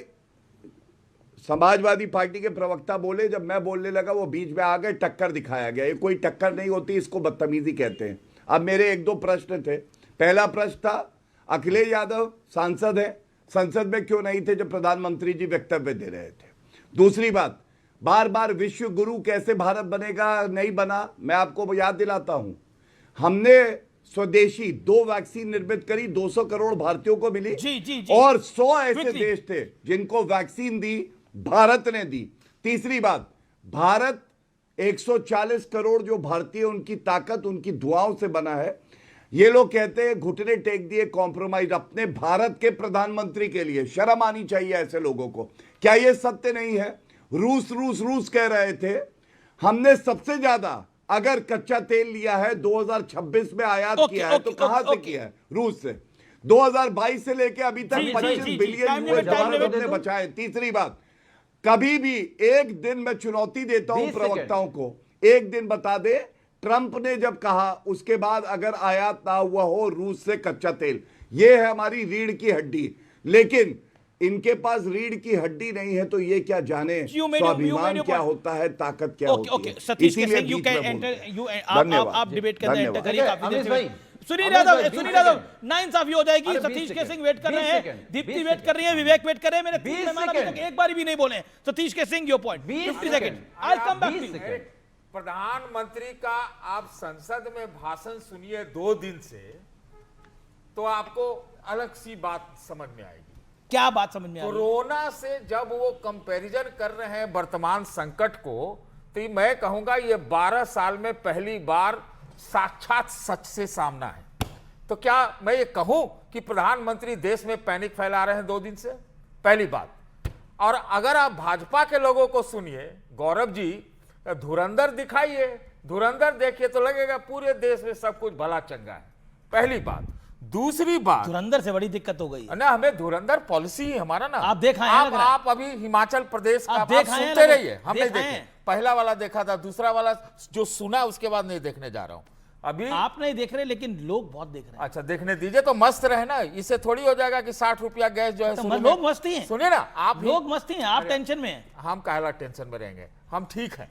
समाजवादी पार्टी के प्रवक्ता बोले, जब मैं बोलने लगा वो बीच में आ गए, टक्कर दिखाया गया। ये कोई टक्कर नहीं होती, इसको बदतमीजी कहते हैं। अब मेरे एक दो प्रश्न थे। पहला प्रश्न था, अखिलेश यादव सांसद है, संसद में क्यों नहीं थे जब प्रधानमंत्री जी वक्तव्य दे रहे थे? दूसरी बात, बार बार विश्व गुरु कैसे भारत बनेगा, नहीं बना। मैं आपको याद दिलाता हूं, हमने स्वदेशी 2 वैक्सीन निर्मित करी, 200 करोड़ भारतीयों को मिली। जी। और 100 ऐसे देश थे जिनको वैक्सीन दी, भारत ने दी। तीसरी बात, भारत 140 करोड़ जो भारतीय, उनकी ताकत उनकी दुआओं से बना है। ये लोग कहते हैं घुटने टेक दिए, कॉम्प्रोमाइज अपने भारत के प्रधानमंत्री के लिए। शर्म आनी चाहिए ऐसे लोगों को। क्या ये सत्य नहीं है? रूस कह रहे थे, हमने सबसे ज्यादा अगर कच्चा तेल लिया है 2026 में आयात किया है, तो कहां से किया है? रूस से। 2022 से लेके अभी तक 25 बिलियन US डॉलर हमने बचाए। तीसरी बात, कभी भी एक दिन मैं चुनौती देता हूं प्रवक्ताओं को, एक दिन बता दे ट्रंप ने जब कहा उसके बाद अगर आयात ना हुआ हो रूस से कच्चा तेल। यह है हमारी रीढ़ की हड्डी। लेकिन इनके पास रीढ़ की हड्डी नहीं है, तो ये क्या जाने स्वाभिमान क्या होता है, ताकत क्या होती है। Satish K Singh, you can enter, आप डिबेट करने एंटर करिए। काफी सुनील यादव नाइंसाफी हो जाएगी। सतीश के सिंह वेट कर रहे हैं, दीप्ति वेट कर रही है, विवेक वेट कर रहे हैं। मेरे 3 मेहमान अभी तक एक बार भी नहीं बोले। Satish K Singh, your point, 50 second. I will come back to you. प्रधानमंत्री का आप संसद में भाषण सुनिए 2 दिन से, तो आपको अलग सी बात समझ में आएगी। क्या बात समझ में आ रही है? कोरोना से जब वो कंपैरिजन कर रहे हैं वर्तमान संकट को, तो मैं कहूंगा ये 12 साल में पहली बार साक्षात सच से सामना है। तो क्या मैं ये कहूं कि प्रधानमंत्री देश में पैनिक फैला रहे हैं 2 दिन से? पहली बात। और अगर आप भाजपा के लोगों को सुनिए, गौरव जी, धुरंधर दिखाइए, धुरंधर देखिए तो लगेगा पूरे देश में सब कुछ भला चंगा है। पहली बात। दूसरी बात, धुरंधर से बड़ी दिक्कत हो गई है ना, हमें धुरंधर पॉलिसी ही हमारा ना। आप देख आए हैं, आप अभी हिमाचल प्रदेश का आप सुनते रहिए। हम नहीं देखे, पहला वाला देखा था, दूसरा वाला जो सुना उसके बाद नहीं देखने जा रहा हूं। अभी आप नहीं देख रहे, लेकिन लोग बहुत देख रहे हैं। अच्छा, देखने दीजिए तो मस्त रहे ना। इससे थोड़ी हो जाएगा कि 60 रुपया गैस जो है तो लोग मस्ती हैं। सुनिए ना, आप लोग मस्ती हैं, आप टेंशन में हैं। हम काहला टेंशन में रहेंगे, हम ठीक हैं।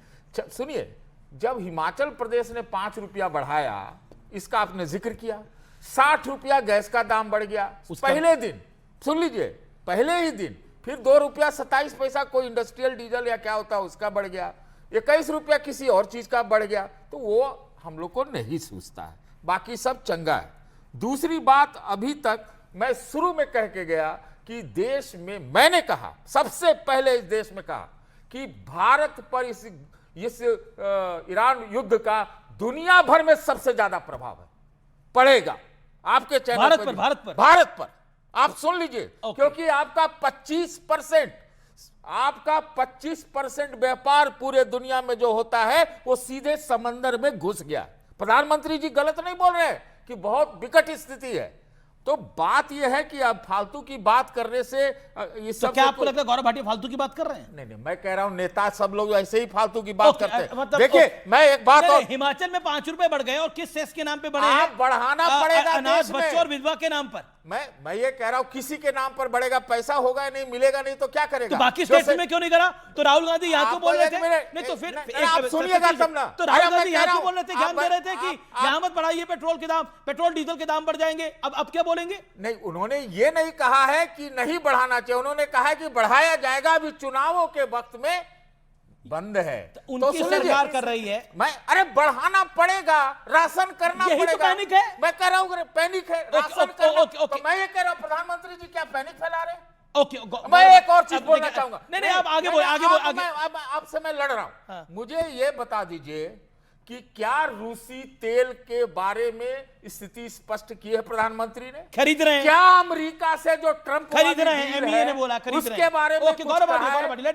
सुनिए, जब हिमाचल प्रदेश ने 5 रुपया बढ़ाया, इसका आपने जिक्र किया, 60 रुपया गैस का दाम बढ़ गया पहले दिन। सुन लीजिए, पहले ही दिन। फिर 2 रुपया 27 पैसा कोई इंडस्ट्रियल डीजल या क्या होता है उसका बढ़ गया, 21 रुपया किसी और चीज का बढ़ गया। तो वो हम लोग को नहीं सूझता है, बाकी सब चंगा है। दूसरी बात, अभी तक मैं शुरू में कह के गया कि देश में, मैंने कहा सबसे पहले इस देश में कहा कि भारत पर इस ईरान युद्ध का दुनिया भर में सबसे ज्यादा प्रभाव है, पड़ेगा आपके चैनल भारत पर आप सुन लीजिए। क्योंकि आपका 25% व्यापार पूरे दुनिया में जो होता है वो सीधे समंदर में घुस गया। प्रधानमंत्री जी गलत नहीं बोल रहे हैं कि बहुत विकट स्थिति है। तो बात यह है कि अब फालतू की बात करने से ये सब, तो क्या आपको लगता है गौरव भाटिया फालतू की बात कर रहे हैं? नहीं, मैं कह रहा हूं नेता सब लोग ऐसे ही फालतू की बात करते हैं। मतलब देखिए, मैं एक बात और, हिमाचल में 5 रुपए बढ़ गए और किस सेस के नाम पे बढ़े हैं? बढ़ाना पड़ेगा अनाज, बच्चों और विधवा के नाम पर। मैं ये कह रहा हूं किसी के नाम पर बढ़ेगा, पैसा होगा या नहीं, मिलेगा नहीं तो क्या करेगा? तो बाकी स्टेट्स में क्यों नहीं करा? तो राहुल गांधी यहाँ क्यों बोल रहे थे? नहीं तो फिर आप सुनिएगा तब ना। तो राहुल गांधी यहाँ क्यों बोल रहे थे, ज्ञान दे रहे थे कि यहाँ मत बढ़ाइए पेट्रोल के दाम, पेट्रोल डीजल के दाम बढ़ जाएंगे। अब क्या बोलेंगे? नहीं, उन्होंने ये नहीं कहा है कि नहीं बढ़ाना चाहिए, उन्होंने कहा है कि बढ़ाया जाएगा, अभी चुनावों के वक्त में बंद है। तो उनकी सरकार कर रही है। अरे बढ़ाना पड़ेगा, राशन करना पड़ेगा। तो पैनिक है, मैं कह रहा हूं पैनिक है, राशन करना। तो मैं ये कह रहा हूं प्रधानमंत्री जी क्या पैनिक फैला रहे हैं? मैं एक और चीज बोलना चाहूंगा। नहीं, आप आगे बोल, आपसे मैं लड़ रहा हूं। मुझे ये बता दीजिए कि क्या रूसी तेल के बारे में स्थिति स्पष्ट की है प्रधानमंत्री ने? खरीद रहे हैं। क्या अमेरिका से जो ट्रंप खरीद रहे हैं, एमईए ने बोला खरीद रहे हैं, उसके बारे में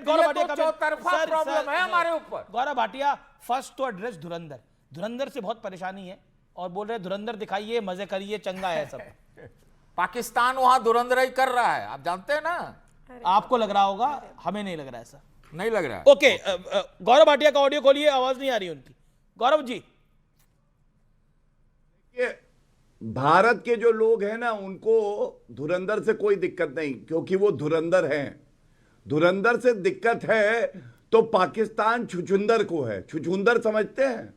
गौरव भाटिया का चौतरफा प्रॉब्लम है हमारे ऊपर। गौरव भाटिया फर्स्ट तो एड्रेस धुरंधर से बहुत परेशानी है और बोल रहे धुरंधर दिखाइए, मजे करिए, चंगा है सब। पाकिस्तान वहां धुरंधर ही कर रहा है, आप जानते हैं ना। आपको लग रहा होगा, हमें नहीं लग रहा ऐसा। नहीं लग रहा है। ओके, गौरव भाटिया का ऑडियो खोलिए, आवाज नहीं आ रही उनकी। गौरव जी, ये भारत के जो लोग हैं ना, उनको धुरंधर से कोई दिक्कत नहीं, क्योंकि वो धुरंधर हैं। धुरंधर से दिक्कत है तो पाकिस्तान छुछुंदर को है। छुछुंदर समझते हैं?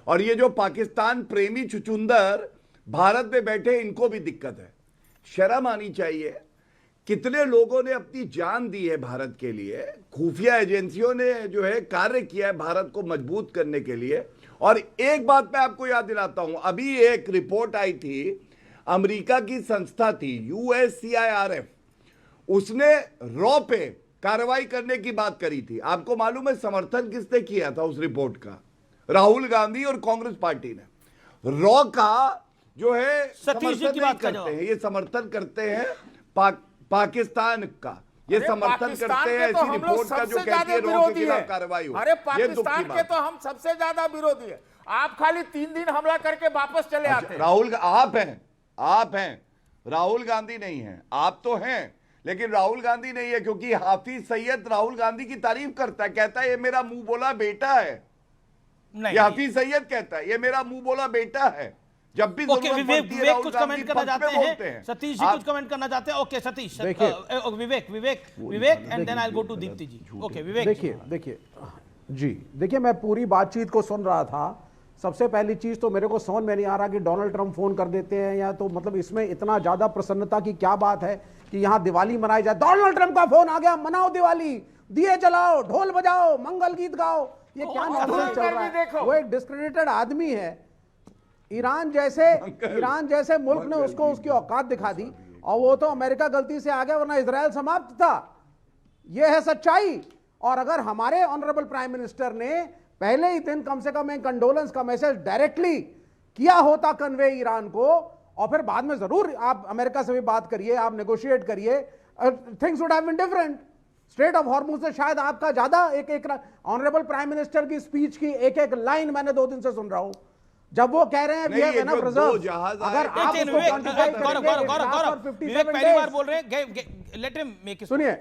और ये जो पाकिस्तान प्रेमी छुछुंदर भारत में बैठे, इनको भी दिक्कत है। शर्म आनी चाहिए। कितने लोगों ने अपनी जान दी है भारत के लिए, खुफिया एजेंसियों ने जो है कार्य किया है भारत को मजबूत करने के लिए। और एक बात मैं आपको याद दिलाता हूं, अभी एक रिपोर्ट आई थी, अमेरिका की संस्था थी USCIRF, उसने रॉ पे कार्रवाई करने की बात करी थी। आपको मालूम है समर्थन किसने किया था उस रिपोर्ट का? राहुल गांधी और कांग्रेस पार्टी ने। रॉ का जो है सतीश जी की बात करते हैं, ये समर्थन करते हैं पाकिस्तान का, ये समर्थन करते हैं ऐसी रिपोर्ट का जो कहती है रॉ के खिलाफ कार्रवाई हो। अरे पाकिस्तान के तो हम सबसे ज्यादा विरोधी है। आप खाली 3 दिन हमला करके वापस चले आते हैं। राहुल आप हैं, राहुल गांधी नहीं है। आप तो हैं लेकिन राहुल गांधी नहीं है, क्योंकि हाफिज सईद राहुल गांधी की तारीफ करता है, कहता है ये मेरा मुंह बोला बेटा है। ये हाफिज सईद कहता है ये मेरा मुंह बोला बेटा है। जब भी विवेक कुछ कमेंट करना चाहते हैं, सतीश जी कुछ कमेंट करना चाहते हैं। Okay Satish, Vivek and then I will go to Deepti ji. Okay Vivek, देखिए मैं पूरी बातचीत को सुन रहा था। सबसे पहली चीज तो मेरे को समझ में नहीं आ रहा कि डोनाल्ड ट्रंप फोन कर देते हैं, या तो मतलब इसमें इतना ज्यादा प्रसन्नता की क्या बात है कि यहां दिवाली मनाई जाए। डोनाल्ड ट्रंप का फोन आ गया, मनाओ दिवाली, दिए जलाओ, ढोल बजाओ, मंगल गीत गाओ। ये क्या नॉनसेंस चल रहा है? वो एक डिस्क्रेडिटेड आदमी है। ईरान जैसे मुल्क ने उसको उसकी औकात दिखा दी, और वो तो अमेरिका गलती से आ गया, वरना इजराइल समाप्त था। यह है सच्चाई। और अगर हमारे ऑनरेबल प्राइम मिनिस्टर ने पहले ही दिन कम से कम एक कंडोलेंस का मैसेज डायरेक्टली किया होता कन्वे ईरान को, और फिर बाद में जरूर आप अमेरिका से भी बात करिए, आप नेगोशिएट करिए, things would have been different. Strait of Hormuz से शायद आपका ज्यादा एक ऑनरेबल प्राइम मिनिस्टर की स्पीच की एक लाइन मैंने 2 दिन से सुन रहा हूं, जब वो कह रहे हैं वी हैव एनफ रिजर्व्स। अगर आप उसको क्वांटिफाई करेंगे, विवेक पहली बार बोल रहे हैं, लेट हिम मेक हिज। सुनिए,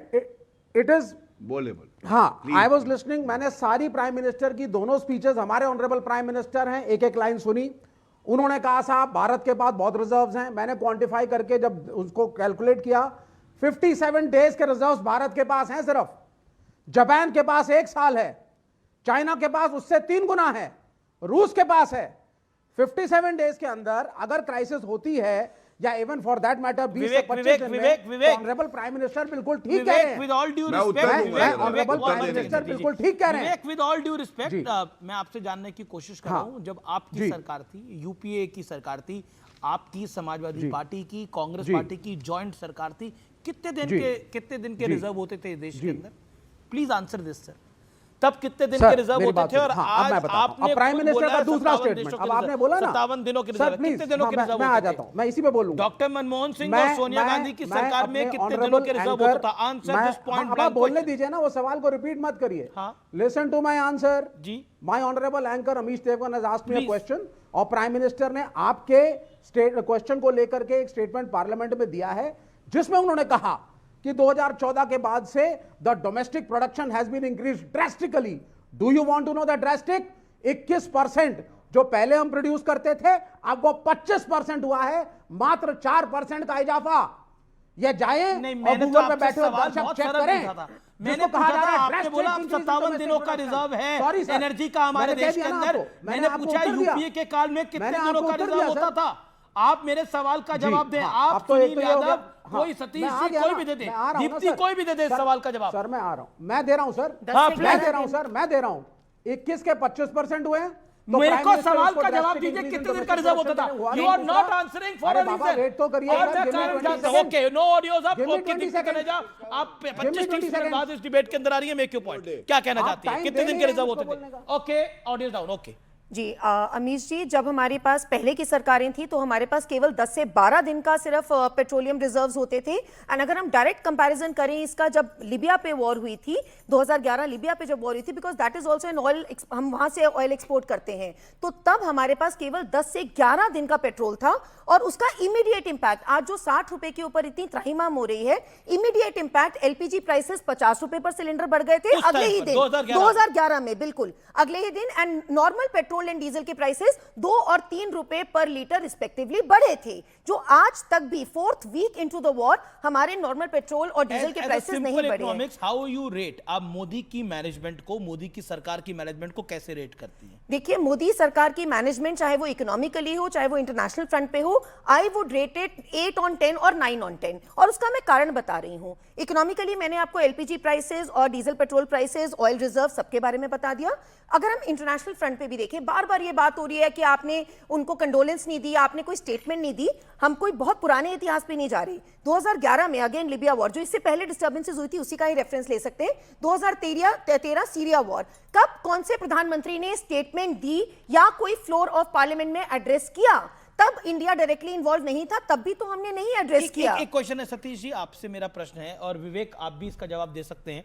इट इज बोले हाँ, आई वॉज लिस्निंग। मैंने सारी प्राइम मिनिस्टर की दोनों स्पीचेस, हमारे ऑनरेबल प्राइम मिनिस्टर हैं, एक लाइन सुनी। उन्होंने कहा साहब भारत के पास बहुत रिजर्व्स हैं। मैंने क्वांटिफाई करके जब उसको कैलकुलेट किया, 57 डेज के रिजर्व्स भारत के पास हैं सिर्फ। जापान के पास 1 साल है, चाइना के पास उससे 3 गुना है, रूस के पास है। 57 डेज के अंदर अगर क्राइसिस होती है, या इवन फॉर दैट मैटर 20 से 25 दिन में, ऑनरेबल प्राइम मिनिस्टर बिल्कुल ठीक कह रहे हैं। With all due respect, honourable prime minister बिल्कुल ठीक कह रहे हैं। विद ऑल ड्यू रिस्पेक्ट, मैं आपसे जानने की कोशिश कर रहा हूं, जब आपकी सरकार थी, यूपीए की सरकार थी, आपकी समाजवादी पार्टी की, कांग्रेस पार्टी की जॉइंट सरकार थी, कितने दिन के रिजर्व होते थे देश के अंदर? Please answer this sir. तब कितने दिन के रिजर्व होते थे? और आज आपने प्राइम मिनिस्टर का दूसरा स्टेटमेंट, अब आपने बोला ना 57 दिनों के रिजर्व, कितने दिनों के रिजर्व? मैं आ जाता हूं, मैं इसी पे बोलूंगा। डॉक्टर मनमोहन सिंह और सोनिया गांधी की सरकार में कितने दिनों के रिजर्व होता था? Answer this point. आप बोलने दीजिए ना, वो सवाल को रिपीट मत करिए। लिसन टू माय आंसर जी। My honourable anchor Amish Devgan has asked me a question, और प्राइम मिनिस्टर ने आपके क्वेश्चन को लेकर के एक स्टेटमेंट पार्लियामेंट में दिया है, जिसमें उन्होंने कहा कि 2014 के बाद से the domestic production has been increase drastically. Do you want to know the drastic? 21% जो पहले हम प्रोड्यूस करते थे, अब वो 25% हुआ है, मात्र 4% का इजाफा। ये जाए और गूगल पे बैठे दर्शक चेक करें। मैंने कहा जा रहा है, आपने बोला 57 दिनों का रिजर्व है एनर्जी का हमारे देश के अंदर। मैंने पूछा यूपीए के काल में कितने दिनों का रिजर्व होता था? आप मेरे सवाल का जवाब दें। आप सुनील यादव, कोई सतीश जी, कोई भी दे दे, दीप्ति कोई भी दे दे सवाल का जवाब। सर मैं आ रहा हूं, मैं दे रहा हूं सर, मैं दे रहा हूं। 21 के 25% हुए हैं। मेरे को सवाल का जवाब दीजिए, कितने दिन का रिजर्व होता था? You are not answering for a reason. Wait तो करिए। Okay, no audios up. Okay Deepti Kaneja, आप 25-30 मिनट बाद इस डिबेट के अंदर आ रही है, मेक योर पॉइंट। क्या कहना चाहती है? कितने दिन के रिजर्व होते थे? Okay, audio down. ओके जी, अमीश जी, जब हमारे पास पहले की सरकारें थी तो हमारे पास केवल 10 से 12 दिन का सिर्फ पेट्रोलियम रिजर्व्स होते थे। एंड अगर हम डायरेक्ट कंपैरिजन करें इसका, जब लिबिया पे वॉर हुई थी 2011, लिबिया पे जब वॉर हुई थी, because that is also an oil, हम वहां से ऑयल एक्सपोर्ट करते हैं, तो तब हमारे पास केवल 10 से 11 दिन का पेट्रोल था। और उसका इमीडिएट इंपैक्ट, आज जो 60 रुपए के ऊपर इतनी त्राहिमाम हो रही है, इमीडिएट इंपैक्ट एलपीजी प्राइसेस 50 रुपए पर सिलेंडर बढ़ गए थे अगले ही दिन, 2011 में, बिल्कुल अगले ही दिन। And normal petrol petrol and diesel के प्राइसेस 2 और 3 रुपए पर लीटर रिस्पेक्टिवली बढ़े थे, जो आज तक भी 4th week into the war हमारे नॉर्मल पेट्रोल और डीजल के प्राइसेस नहीं बढ़े हैं। हाउ यू रेट, आप मोदी की मैनेजमेंट को, मोदी की सरकार की मैनेजमेंट को कैसे रेट करती हैं? देखिए, मोदी सरकार की मैनेजमेंट चाहे वो इकोनॉमिकली हो चाहे वो इंटरनेशनल फ्रंट पे हो, I would rate it 8 on 10 और 9 on 10, और उसका मैं कारण बता रही हूं। इकोनॉमिकली मैंने आपको एलपीजी प्राइसेस और diesel petrol prices, oil reserve सबके बारे में बता दिया। अगर हम इंटरनेशनल फ्रंट पे भी देखें, बार बार ये बात हो रही है कि आपने उनको कंडोलेंस नहीं दी, आपने कोई स्टेटमेंट नहीं दी। हम कोई बहुत पुराने इतिहास पे नहीं जा रही। 2011 में अगेन लिबिया वॉर, जो इससे पहले डिस्टर्बेंसेस हुई थी उसी का ही रेफरेंस ले सकते हैं। 2013 सीरिया वॉर, कब कौन से प्रधानमंत्री ने स्टेटमेंट दी या कोई फ्लोर ऑफ पार्लियामेंट में एड्रेस किया? तब इंडिया डायरेक्टली इन्वॉल्व नहीं था, तब भी तो हमने नहीं एड्रेस किया। एक क्वेश्चन है सतीश जी, आपसे मेरा प्रश्न है, और विवेक आप भी इसका जवाब दे सकते हैं।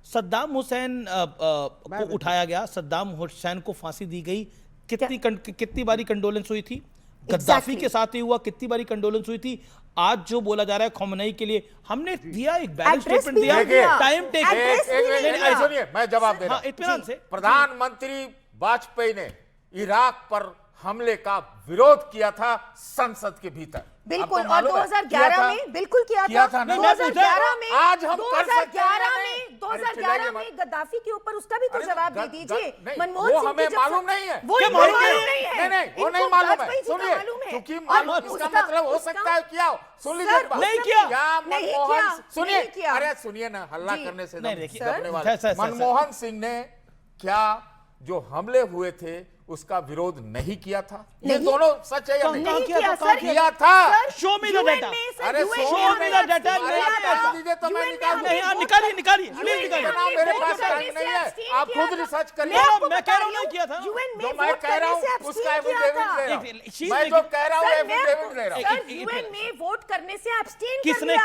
सद्दाम हुसैन को उठाया गया, सद्दाम हुसैन को फांसी दी गई, कितनी बारी कंडोलेंस हुई थी? गद्दाफी के साथ ही हुआ, कितनी बारी कंडोलेंस हुई थी? आज जो बोला जा रहा है खमेनी के लिए, हमने दिया एक बैलेंस स्टेटमेंट दिया, टाइम टेक। सुनिए, मैं जवाब दे रहा हूं इत्मीनान से। प्रधानमंत्री वाजपेयी ने इराक पर हमले का विरोध किया था संसद के भीतर, बिल्कुल, और 2011 में बिल्कुल किया था। 2011 में, आज हम 2011 में गद्दाफी के ऊपर उसका भी तो जवाब दे दीजिए। मनमोहन सिंह, हमें मालूम नहीं है, वो नहीं वो नहीं मालूम है। सुनिए, क्योंकि इसका मतलब हो सकता है क्या, सुन लीजिए, नहीं किया, मनमोहन, सुनिए, अरे सुनिए ना, हल्ला करने से मनमोहन सिंह ने क्या जो हमले हुए थे उसका विरोध नहीं किया था? ये दोनों सच है या नहीं? किया था। Show me the data. अरे शो मी द डाटा दीजिए तो मैं निकालिए प्लीज निकालिए। मेरे पास टाइम नहीं है, आप खुद रिसर्च करिए। मैं कह रहा हूं नहीं किया था। जो मैं कह रहा हूं उसका एफिडेविट ले रहा हूं, मैं जो कह रहा हूं एफिडेविट ले रहा हूं। यूएन में वोट करने से एब्सटेन किसने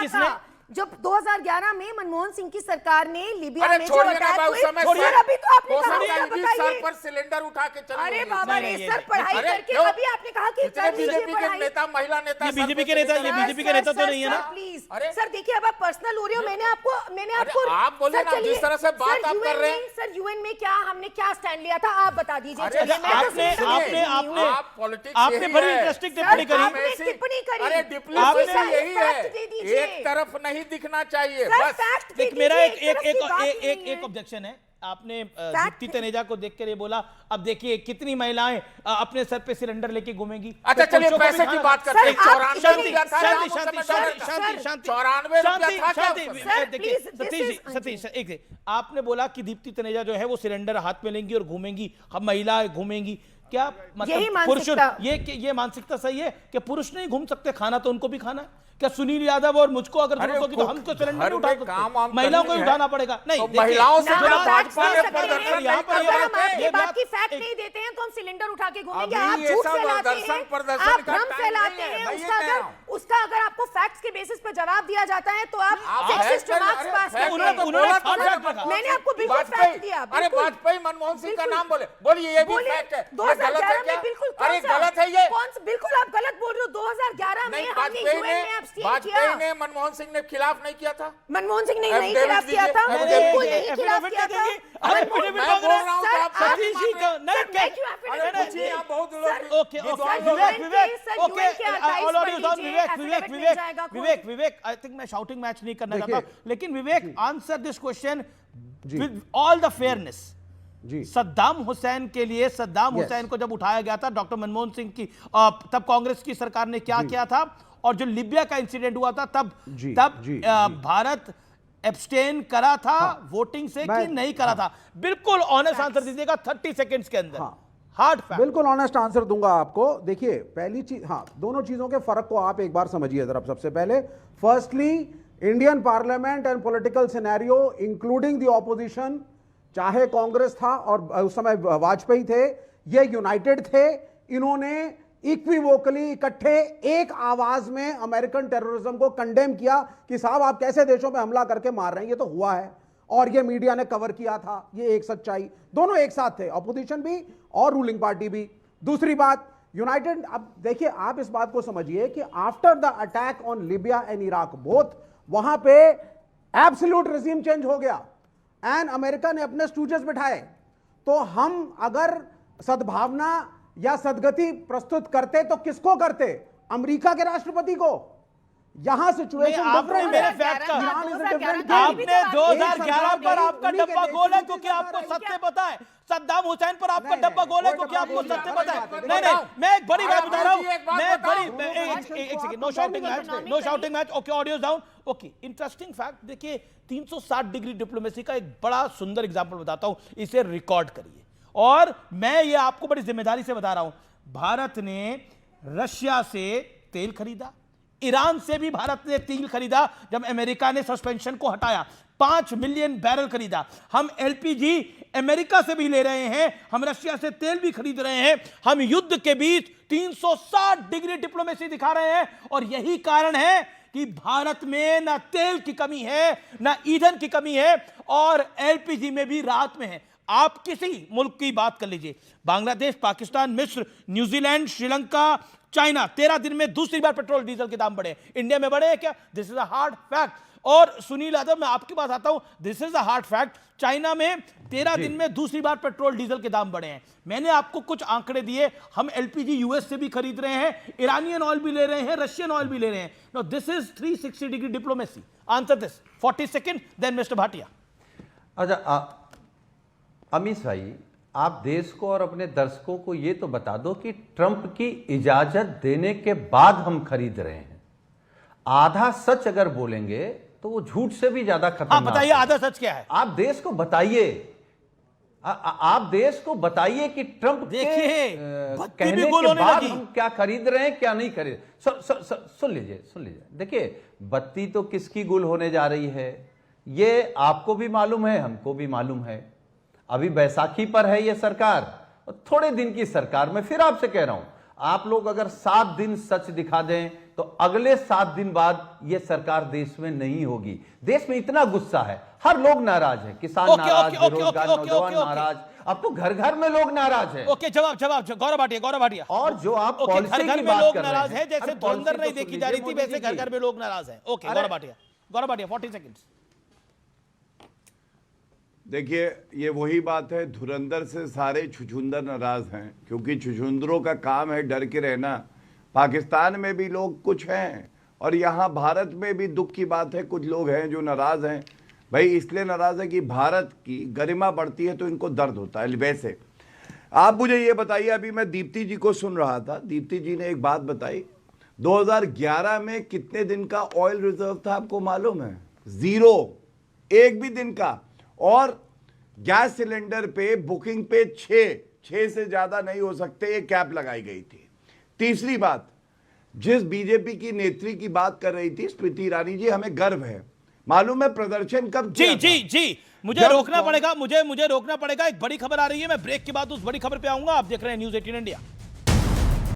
जब 2011 में मनमोहन सिंह की सरकार ने लिबिया में जो अटैक हुए, अभी तो आपने कहा सर पर सिलेंडर उठा के चले। अरे बाबा रे, सर पढ़ाई करके अभी आपने कहा कि बीजेपी के नेता, महिला नेता, बीजेपी के नेता, ये बीजेपी के नेता तो नहीं है ना? प्लीज सर, देखिए अब आप पर्सनल हो रहे हो। मैंने आपको आप बोले ना, जिस तरह से बात आप कर रहे हैं। सर, यूएन में क्या हमने क्या स्टैंड लिया था आप बता दीजिए। आपने बड़ी इंटरेस्टिंग टिप्पणी करी। अरे डिप्लोमेसी यही है, एक तरफ नहीं दिखना चाहिए बस। मेरा एक ऑब्जेक्शन है। आपने दीप्ति तनेजा को देखकर ये बोला, अब देखिए कितनी महिलाएं अपने सर पे सिलेंडर लेके घूमेंगी। अच्छा चलिए पैसे की बात करते हैं। 94 सतीश, एक आपने बोला कि दीप्ति तनेजा जो है वो सिलेंडर हाथ में लेंगी और घूमेंगी, हम महिलाएं घूमेंगी। क्या मतलब पुरुष ये मानसिकता सही है कि पुरुष नहीं घूम सकते? खाना तो उनको भी खाना है। क्या सुनील यादव और मुझको अगर जरूरत होगी तो हमको सिलेंडर नहीं उठा सकते, महिलाओं को उठाना पड़ेगा? नहीं, महिलाओं से भाजपा ने ये बात की फैक्ट नहीं देते हैं तो हम सिलेंडर उठा के घूमेंगे। आप झूठ फैलाते हैं, आप भ्रम फैलाते हैं। उसका अगर आपको फैक्ट्स के बेसिस पर जवाब दिया जाता है तो आप सेक्सिस्ट रिमार्क्स पास करते हैं। मैंने आपको बिल्कुल फैक्ट दिया। अरे वाजपेयी मनमोहन सिंह का नाम बोलिए, ये भी फैक्ट है। 2011 में बिल्कुल गलत है ये, बिल्कुल आप गलत बोल रहे हो। 2011 में वाजपेयी ने मनमोहन सिंह ने खिलाफ नहीं किया था। मनमोहन सिंह ने नहीं खिलाफ किया था, बिल्कुल नहीं खिलाफ किया था। मैं बोल रहा हूं कि आप सतीश जी का नहीं बहुत विवेक आई थिंक मैं शाउटिंग मैच नहीं करना चाहता, लेकिन Vivek answer this question with all the fairness. Saddam Hussein के लिए, सद्दाम हुसैन को जब उठाया गया था डॉक्टर मनमोहन सिंह की, तब कांग्रेस की सरकार ने क्या किया था? और जो लिबिया का इंसिडेंट हुआ था तब भारत एब्सटेन करा था वोटिंग से कि नहीं करा था? बिल्कुल ऑनेस्ट आंसर दीजिएगा 30 सेकंड्स के अंदर। Hard fact. बिल्कुल ऑनेस्ट आंसर दूंगा आपको। देखिए पहली चीज, दोनों चीजों के फर्क को आप एक बार समझिए जरा। सबसे पहले, firstly Indian parliament and political scenario including the opposition, चाहे कांग्रेस था और उस समय वाजपेयी थे, ये यूनाइटेड थे। इन्होंने इक्विवोकली, इकट्ठे एक आवाज में अमेरिकन टेररिज्म को कंडेम किया कि साहब आप कैसे देशों पे हमला करके मार रहे हैं, ये तो हुआ है। और ये मीडिया ने कवर किया था, ये एक सच्चाई। दोनों एक साथ थे, ऑपोजिशन भी और रूलिंग पार्टी भी। दूसरी बात, यूनाइटेड, अब देखिए आप इस बात को समझिए कि after the attack on Libya and Iraq both, वहां पे एब्सोल्यूट रेजिम चेंज हो गया एंड अमेरिका ने अपने स्टूजेस बिठाए। तो हम अगर सद्भावना या सदगति प्रस्तुत करते तो किसको करते? अमेरिका के राष्ट्रपति को। यहां सिचुएशन आपने मेरे फैक्ट का आपने 2011 पर आपका डब्बा गोल है क्योंकि आपको सत्य पता है। सद्दाम हुसैन पर आपका डब्बा गोल है क्योंकि आपको सत्य पता है। नहीं, मैं एक बड़ी बात बता रहा हूं। एक second, no shouting match. Okay, audio down. Okay, interesting fact देखिए, 360 डिग्री डिप्लोमेसी का एक बड़ा सुंदर एग्जांपल बताता हूं, इसे रिकॉर्ड करिए। और मैं ये आपको बड़ी जिम्मेदारी से बता रहा हूं, भारत ने रशिया से तेल खरीदा, ईरान से भी भारत ने तेल खरीदा जब अमेरिका ने सस्पेंशन को हटाया, 5 मिलियन बैरल खरीदा। हम एलपीजी अमेरिका से भी ले रहे हैं, हम रशिया से तेल भी खरीद रहे हैं। हम युद्ध के बीच 360 डिग्री डिप्लोमेसी दिखा रहे हैं और यही कारण है कि भारत में ना तेल की कमी है, ना ईंधन की कमी है और एलपीजी में भी राहत में है। आप किसी मुल्क की बात कर लीजिए, बांग्लादेश, पाकिस्तान, मिस्र, न्यूजीलैंड, श्रीलंका, चाइना, 13 दिन में दूसरी बार पेट्रोल डीजल के दाम बढ़े। इंडिया में बढ़े हैं क्या? This is a hard fact. और सुनील यादव, मैं आपके पास आता हूं, this is a hard fact. China में 13 दिन में दूसरी बार पेट्रोल डीजल के दाम बढ़े हैं। मैंने आपको कुछ आंकड़े दिए, हम एलपीजी यूएस से भी खरीद रहे हैं, ईरानियन ऑयल भी ले रहे हैं, रशियन ऑयल भी ले रहे हैं। No, this is 360 degree diplomacy. Answer this 40 second, then mister Bhatia. अच्छा, अमीश भाई, आप देश को और अपने दर्शकों को ये तो बता दो कि ट्रंप की इजाजत देने के बाद हम खरीद रहे हैं। आधा सच अगर बोलेंगे तो वो झूठ से भी ज्यादा खतरनाक। बताइए आधा सच क्या है? आप देश को बताइए, आप देश को बताइए कि ट्रंप देखिए कहने के बाद हम क्या खरीद रहे हैं, क्या नहीं खरीद। सुन लीजिए। देखिए, बत्ती तो किसकी गुल होने जा रही है ये आपको भी मालूम है, हमको भी मालूम है। अभी बैसाखी पर है ये सरकार, थोड़े दिन की सरकार। मैं फिर आपसे कह रहा हूं, आप लोग अगर 7 दिन सच दिखा दें तो अगले 7 दिन बाद ये सरकार देश में नहीं होगी। देश में इतना गुस्सा है, हर लोग नाराज है, किसान नाराज, बेरोजगार नौजवान नाराज, अब तो घर घर में लोग नाराज है। ओके, जवाब गौरव भाटिया। और जो आप पॉलिसी घर की घर में बात लोग कर रहे नाराज हैं, है, जैसे धुरंधर नहीं देखी जा रही थी वैसे घर घर में लोग नाराज हैं। Okay, Gaurav Bhatia 40 seconds. देखिए, ये वही बात है, धुरंधर से सारे छुछुंदर नाराज हैं, क्योंकि छुछुंदरों का काम है डर के रहना। पाकिस्तान में भी लोग कुछ हैं और यहाँ भारत में भी दुख की बात है, कुछ लोग हैं जो नाराज हैं। भाई इसलिए नाराज है कि भारत की गरिमा बढ़ती है तो इनको दर्द होता है। वैसे आप मुझे ये बताइए, अभी मैं दीप्ति जी को सुन रहा था, दीप्ति जी ने एक बात बताई, 2011 में कितने दिन का ऑयल रिजर्व था आपको मालूम है? 0, एक भी दिन का। और गैस सिलेंडर पे बुकिंग पे 6 से ज्यादा नहीं हो सकते, ये कैप लगाई गई थी। तीसरी बात, जिस बीजेपी की नेत्री की बात कर रही थी स्मृति ईरानी जी, हमें गर्व है। मालूम है प्रदर्शन कब? जी, मुझे रोकना पड़ेगा, मुझे रोकना पड़ेगा। एक बड़ी खबर आ रही है, मैं ब्रेक के बाद उस बड़ी खबर पे आऊंगा। आप देख रहे हैं न्यूज़ 18 इंडिया।